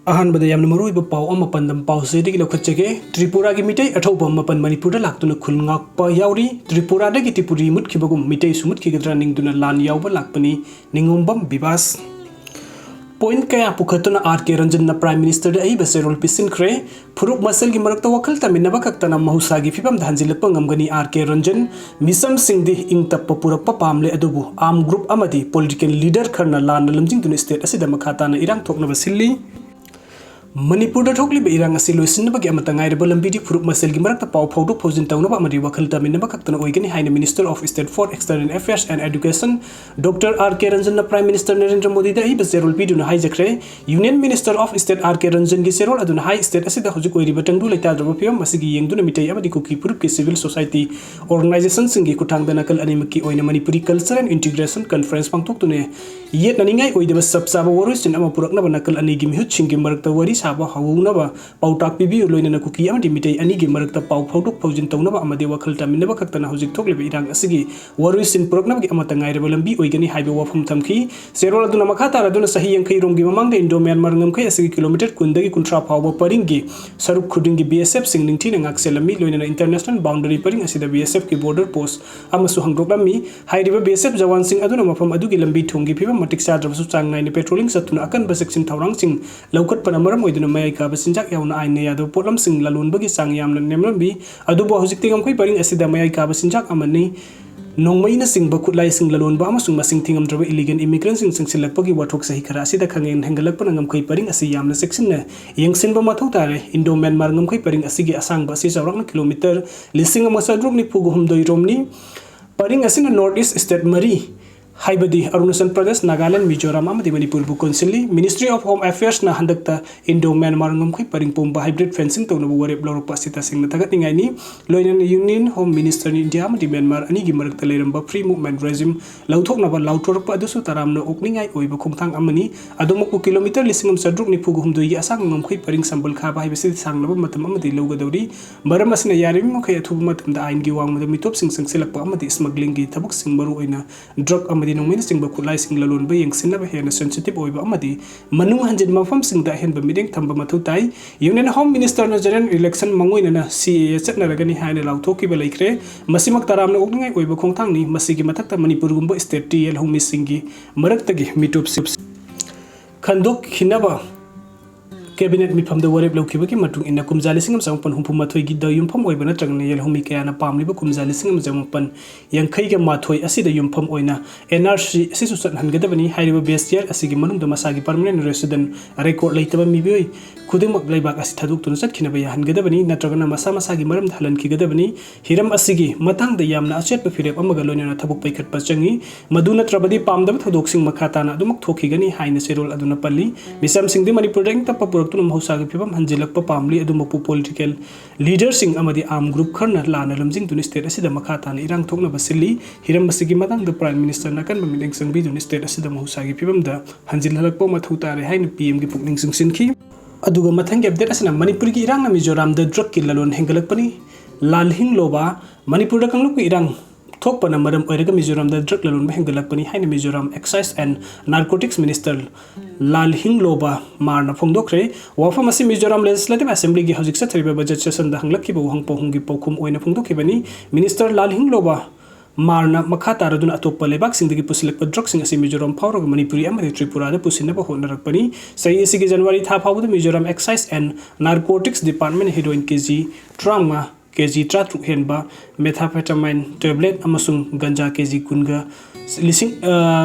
अहानबदा यामना मरुइबा पाव अमा पंदम पाव सेदगी लखचगे त्रिपुरा की मिटै अठौबा मपन मणिपुर दा लाक्तुना खुलंगाकपा यावरी त्रिपुरा दा की टिपुरी मुतखिबगुम मिटै सुमुतखिगद्रा निंगदुना लान यावबा लाकपनी निंगोंबम विवास पॉइंट कया पुखतुना are K Ranjan prime minister दा अइबा सेरोल पिसिनख्रे फुरुक मसल की मरकता वखल तमिनबा खक्तना महौसागी फिबम धांजिलपा ngamgani आर के रंजन मिसम सिंगदी इंगतप्पा पुरकपा पामले अदुबु आम ग्रुप अमदी पॉलिटिकल लीडर खरना लान लमजिंगदुना स्टेट असिदा मखाताना इरांग थोकनबा सिल्ली मणिपुर थोकलिबा इरांग असि लोइसिनबगी अमता ngairaba lambidi फुरुक मसल की मरकता पाव फौदोक फौजिन तौनबा अमदी वखल तमिनबा खक्तना ओइगनी हाइना minister of state for external affairs and education doctor R K Ranjan prime minister Narendra Modi दा इबा जेरोल पिदुना हाइजख्रे union minister of state R K Ranjan की सेरोल अदुना हाई स्टेट असिदा हुजुक ओइरिबा तंगदु लैताद्रबा फियम मसिगी येंगदुना मिटै अमदी कुकी फुरुक की सिविल सोसाइटी ऑर्गेनाइजेशन सिंगी कुथांगदा नकल अनिमकी ओइना Manipuri culture and integration conference पांगथोकतुने येत ननिंगाई ओइदबा सबसाबा वरोइसिन अमा पुरकनबा नकल अनिगी मिहुत सिंगी मरकता वरी साबा हवुनबा पाउटाक पिबी लोइना कुकी अमदी मिटै अनिगी मरकता पाउ फौदोक फौजिन तौनबा अमदी वखल तमिनबा खक्तना हुजिक थोकलिबा इरांग असिगी वरोइसिन पुरकनबगी अमता ngairaba lambi oigani haiba wafum thamki serol aduna makha taraduna sahi yankai romgi mamangda indo myanmar ngamkai asigi kilometer kundagi kuntra phawba paringi saruk khudingi bsf sing ningthina ngakselami loina international boundary paring asida bsf ki border post amasu hangdoklami hairiba bsf jawan sing aduna mafam adugi lambi thongi phiba matik sadrabasu changngaine patrolling satuna akan baseksin thaurang sing laukat panamaram oiduna mayai ka basinjak yauna aine yado potlam sing lalunbagi sang yamna nemrambi adubo hojikti ngamkai paring asida mayai ka basinjak amani नोंमैना सिंगबा खुदलाई सिंग ललोनबा अमसुंग मसिंग थिंगमद्रबा illegal immigrant सिंग सिंगसिलकपगी वाथोक सही खरा असिदा खंगेन हेंगलकपना ngamkai paring asi yamna section yengsinba mathau tare indo myanmar ngamkai paring asigi asangba asi chawrakna kilometer lising ama sadruk ni pugu humdoi romni paring asina north east state mari हाइबदी Arunachal Pradesh Nagaland Mizoram अमदी मणिपुर बु कौंसिली ministry of home affairs ना हंदकता Indo Myanmar ngमखै परिंगपोम hybrid fencing तौनबो वरेब लौरक पासिता सिंग थगतिंगाइनी लोइनन यूनियन होम मिनिस्टर इंडिया अमदी म्यांमार अनि gi मरकता लेरंबा फ्री मूवमेंट रेजिम लौथोकनबा लाउथोरक अदुसु तरामना ओकनिंगाइ ओइबा खोंथांग अमनी अदुमकु किलोमीटर लिसिंगम सद्रुक नि फुगु हुमदोइ असंग ngमखै परिंग संबल खाबा हाइबसि सांगनबा मतम अमदी लौगदौरी मरम असना यारिमि मखै अथुब मतमदा आइन gi वांगमदा मिटोप सिंग संगसिलकपा अमदी स्मगलिंग gi थबक सिंग मरु ओइना ड्रग अमदी नोंमैन सिंग खुलाई सिंग ललोनबा यंगसिनबा हेना सेंसिटिव ओइबा अमदी मनुंग हंजिन मफम सिंग दा हेनबा मिदेंग थंबा मथु ताई यूनियन होम मिनिस्टर न जनरल इलेक्शन मंगोइना सीए चटनरगनी हाइना लाउथोकिबा लैख्रे मसिमक तरामना ओकनिंगाइ ओइबा खोंथांगनी मसिगी मथक्ता मणिपुर गुंबा स्टेट टीएल होमी सिंगी मरक्तगी मिटोप सिप्स खंदोक खिनबा कैबिनेट मिफम द वरेब लौखिबकी मतुंग इना कुमजाली सिंगम समपन हुंफु मथोइ गी द युमफम ओइबा नत्रगने यल होमी कयाना पामलिबा कुमजाली सिंगम जमपन यंखै ग माथोइ असिदा युमफम ओइना एनआरसी असिसु सनहनगदबनी हाइरिबा बेस्टियर असिगी मनुंग द मसागी परमानेंट रेसिडेंट रेकॉर्ड लैतबा मिबियोइ खुदिंमक लैबाक असि थादुक्तुन चटखिनबा याहनगदबनी नत्रगना मसा मसागी मरम धालनखिगदबनी हिरम असिगी मतंगदा यामना अचेतबा फिरेब अमगा लोइना थबुक पैखटपा चंगी मदु नत्रबदी पामदबा थदोक सिंग मखाताना अदुमक थोखिगनी हाइना सेरोल अदुना पल्ली मिसम सिंगदि मणिपुर रेंग तप पुरक्तुन महौसागी फिबम हंजिलकपा पामली अदुमकु पॉलिटिकल लीडर सिंग अमदी आम ग्रुप खरना लाना लमजिंग दुनि स्टेट असिदा मखाताना इरांग थोकनबा सिल्ली हिरम असिगी मतंगदा प्राइम मिनिस्टर नकन मिदेंग संगबि दुनि स्टेट असिदा महौसागी फिबम दा हंजिलहलकपा मथौ तारे हाइना पीएम की पुकनिंग सिंसिनखि अदुगा मथंग अपडेट असना मणिपुर की इरांग मिजोराम द ड्रग की ललोन हेंगलकपनी लालहिंग लोबा मणिपुर द कंगलुक इरांग थोकपना मरम ओइरगा मिजोराम द ड्रग ललोन हेंगलकपनी हाइना Mizoram excise and narcotics minister Lalhinglova मारना फोंदोखरे वाफम असि मिजोराम लेजिस्लेटिव असेंबली की हजिक सथरिबा बजट सेशन द हंगलकिबा वहंग पोहुंगी पौखुम ओइना फोंदोखिबनी मिनिस्टर लालहिंग लोबा मारना मखा तारदुन अतोप्पा लेबाक सिंदगी पुसिलकपा ड्रग सिंग असि मिजोराम फावरग मणिपुरी अमदि त्रिपुरा द पुसिनबा होनरकपनी सही असि जनवरी था फावद Mizoram excise and narcotics department heroin KG ट्रामा केजी ट्राट्रुक हेनबा मेथाफेटामाइन टैबलेट अमसुंग गंजा केजी कुनगा लिसिंग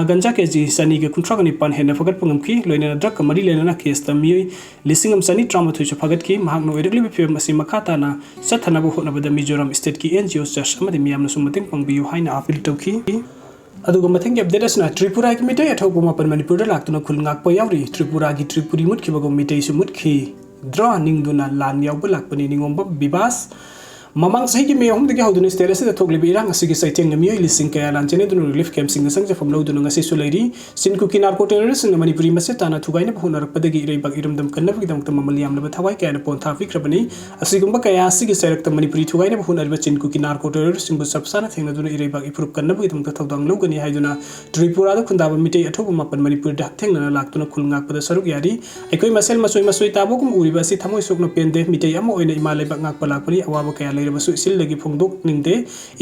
गंजा केजी सनी के कुंट्रागनि पान हेना फगत पंगमखि लोइना ड्रग मरी लेना केस तमिय लिसिंग सनी ट्रामा थुइस फगत की महाग नो एरगलि फिल्म असि मखाताना सथनबो होनबद मिजोराम स्टेट की एनजीओ चर्च अमदि मियामना सुमतें पंगबियु हाइना अपील तौखि अदुगा मथंग अपडेट असना त्रिपुरा की मिटै अठौबो मापन मणिपुर दा लाक्तुना खुलंगाकपा यावरि त्रिपुरा की Tripuri मुतखिबगो मिटै सुमुतखि draw निंगदुना lawn यावबो लाकपनि निंगोंबा विवास Mamang sahi ki meyahum dagi hauduna state asida thoglibi irang asigi saiteng na miyoi lising kaya lanchene dunu relief camp sing nasang jafam lo dunu ngasi sulairi sin kuki narco terrorist na manipuri mase tana thugai na bhunar padagi irei bag iram dam kanna bagi dam tam maliam na thawai kaya na pon thafi krabani asigumba kaya asigi serak tam manipuri thugai na bhunar ba sin kuki narco terrorist sing bu sabsana thengna dunu irei bag ipurup kanna bagi dam thodang lo gani haiduna tripura da khundaba mitei athoba mapan manipur da thengna laktuna khulngak pada saruk yari aikoi masel masoi tabogum uriba si thamoi sokna pende mitei ama oina imalai bag ngak palakpani awaba kaya leirabasu sil lagi phongdok ningde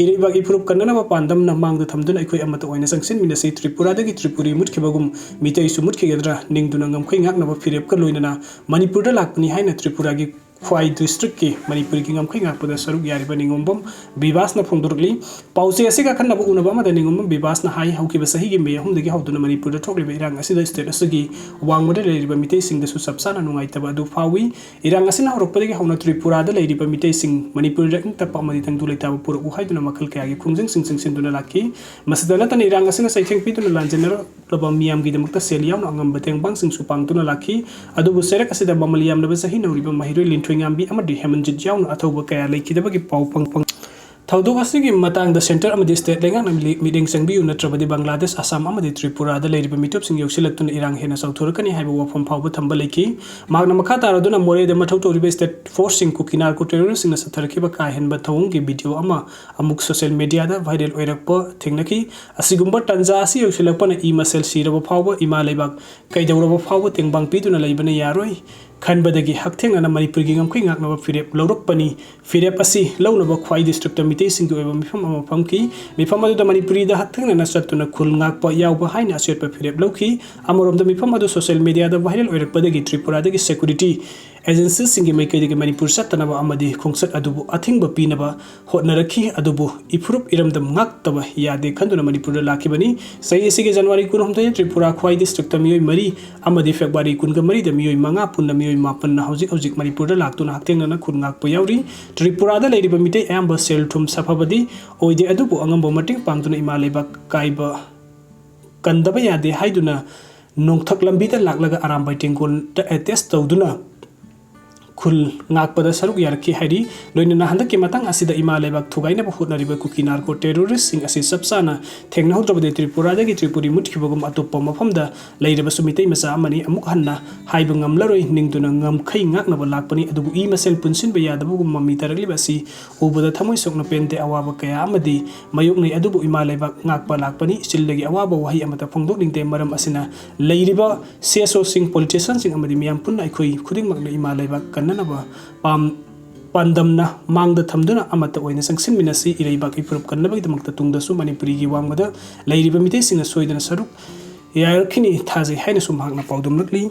iribagi ipurup kanna ba pandam na mangda thamduna aikoi amata oina sangsin minasi tripura dagi tripuri mutkibagum mitei su mutkigedra ningduna ngamkhoi ngakna ba firep ka loinana manipur da lakpani haina tripura gi Hwai district ki Manipur ki ngam khing akpada saruk yari ba ningombom bibas na phongdurli pause asiga khanna ba unaba ma da ningombom bibas na hai hauki ba sahi gi me hum dagi hauduna Manipur da thokli ba irang asida state asigi wangma da leiri ba mitei sing da su sabsana nungai ta ba du fawi irang asina horok pa dagi hauna Tripura da leiri ba mitei sing Manipur da ta pa ma di tang du leita ba pur u haiduna makal kaya gi khungjing sing duna laki masdana tan irang asina saitheng pi duna lanjener laba miam gi damakta seliaw na ngam bateng bang sing supang duna laki adu bu serek asida ba maliam da ba sahi nori ba mahiroi lin Ngambi amadi hemanjit yawn athoba kaya leikidabagi pau pang Thaudu asigi Matangda center amadi state lenga meeting sangbi unatrabadi Bangladesh Assam amadi Tripura da leiriba mitop sing yoksilaktun irang hena sauthurkani haiba wafam phawba thamba leiki magna makha taraduna more de mathau toriba state force sing kukinar ko terrorist sing satharkiba ka henba thawung gi video ama amuk social media da viral oirakpa thengnaki asigumba tanja asi yoksilakpana imasel siraba phawba ima leibak kaidawraba phawba tengbang piduna leibana yaroi Khanbadagi haktheng ana Manipur gi ngamkhoi ngaknaba firep lawrokpani firep asi lawnaba khwai district ta mitei sing oiba mifam ama phamki mifam adu da Manipuri da haktheng na satuna khul ngakpa yawba haina asetpa firep lawki amorom da mifam adu social media da viral oirakpadagi Tripura dagi security agencies singi mai kai Manipur satnaba amadi khungsat adubu athingba pinaba hotnarakhi adubu ipurup iramdam ngaktaba yade khanduna Manipur da lakibani sai sige January 19 Tripura khwai district ta miyoi mari amadi February 19 da miyoi manga punna miyoi mapan na hojik Manipur da laktuna haktengna na khungak pa yauri Tripura da leiriba mitei amba sel thum saphabadi oide adubu angambo mating pangtuna imaleba kaiba kandaba yade haiduna nongthak lambi da laklaga arambai tengkol da attest tawduna khul ngakpada saruk yarki hari loinana handaki matang asida imalebak thugaina ba hotnariba kukinar ko terrorist sing asi sabsana thengna hodrabade Tripura dagi Tripuri mutkibagum atoppa mafamda leiraba sumitei masa amani amuk hanna haiba ngamlaroi ningduna ngamkhai ngakna ba lakpani adubu I masel punsin ba yadabugum mami taraliba si ubada thamoi sokna pente awaba kaya amadi mayoknai adubu imalebak ngakpa lakpani sildagi awaba wahi amata phongdok ningte maram asina leiriba CSO sing politician sing amadi miyam punna ikhoi khuding makna imalebak kananaba pandamna mangda thamduna amata oina sangsin minasi ireibak ipurup kannabagi damakta tungdasu Manipuri gi wangmada leiriba mitei singa soidana saruk yarkini thaji haina sumhakna paudum lakli